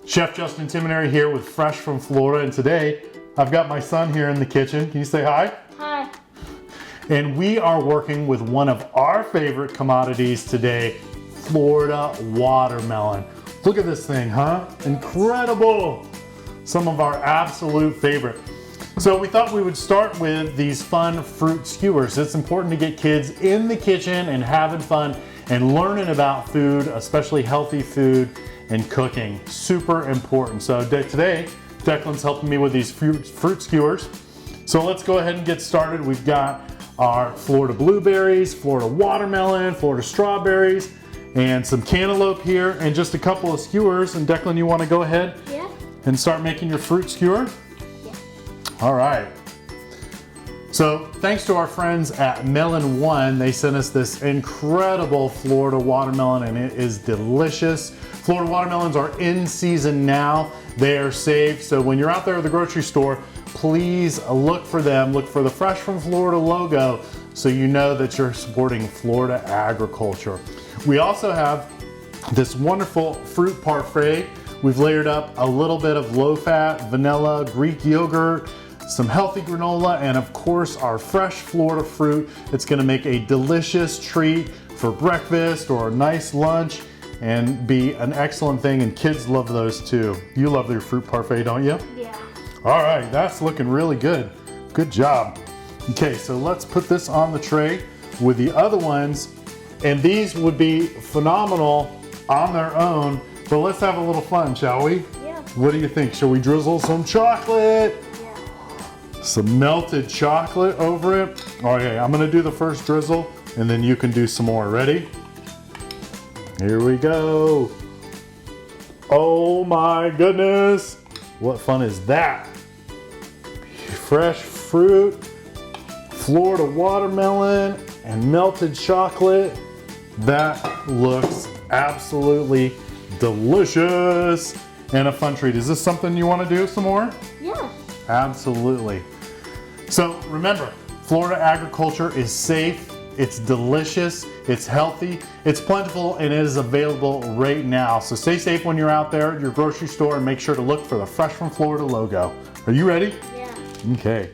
Chef Justin Timoneri here with Fresh from Florida, and today I've got my son here in the kitchen. Can you say hi? Hi. And we are working with one of our favorite commodities today, Florida watermelon. Look at this thing, huh? Incredible! Some of our absolute favorite. So we thought we would start with these fun fruit skewers. It's important to get kids in the kitchen and having fun and learning about food, especially healthy food and cooking. Super important. So today, Declan's helping me with these fruit skewers. So let's go ahead and get started. We've got our Florida blueberries, Florida watermelon, Florida strawberries, and some cantaloupe here, and just a couple of skewers. And Declan, you want to go ahead and start making your fruit skewer? Yeah. All right. So thanks to our friends at Melon One, they sent us this incredible Florida watermelon, and it is delicious. Florida watermelons are in season now. They are safe. So when you're out there at the grocery store, please look for them. Look for the Fresh from Florida logo so you know that you're supporting Florida agriculture. We also have this wonderful fruit parfait. We've layered up a little bit of low-fat, vanilla, Greek yogurt, some healthy granola, and of course our fresh Florida fruit. It's gonna make a delicious treat for breakfast or a nice lunch and be an excellent thing, and kids love those too. You love your fruit parfait, don't you? Yeah. All right, that's looking really good. Good job. Okay, so let's put this on the tray with the other ones, and these would be phenomenal on their own, but let's have a little fun, shall we? Yeah. What do you think? Shall we drizzle some chocolate? Yeah. Some melted chocolate over it. Okay, I'm gonna do the first drizzle, and then you can do some more. Ready? Here we go. Oh my goodness. What fun is that? Fresh fruit, Florida watermelon, and melted chocolate. That looks absolutely delicious and a fun treat. Is this something you want to do some more? Yeah. Absolutely. So remember, Florida agriculture is safe, it's delicious, it's healthy, it's plentiful, and it is available right now. So stay safe when you're out there at your grocery store, and make sure to look for the Fresh from Florida logo. Are you ready? Yeah. Okay.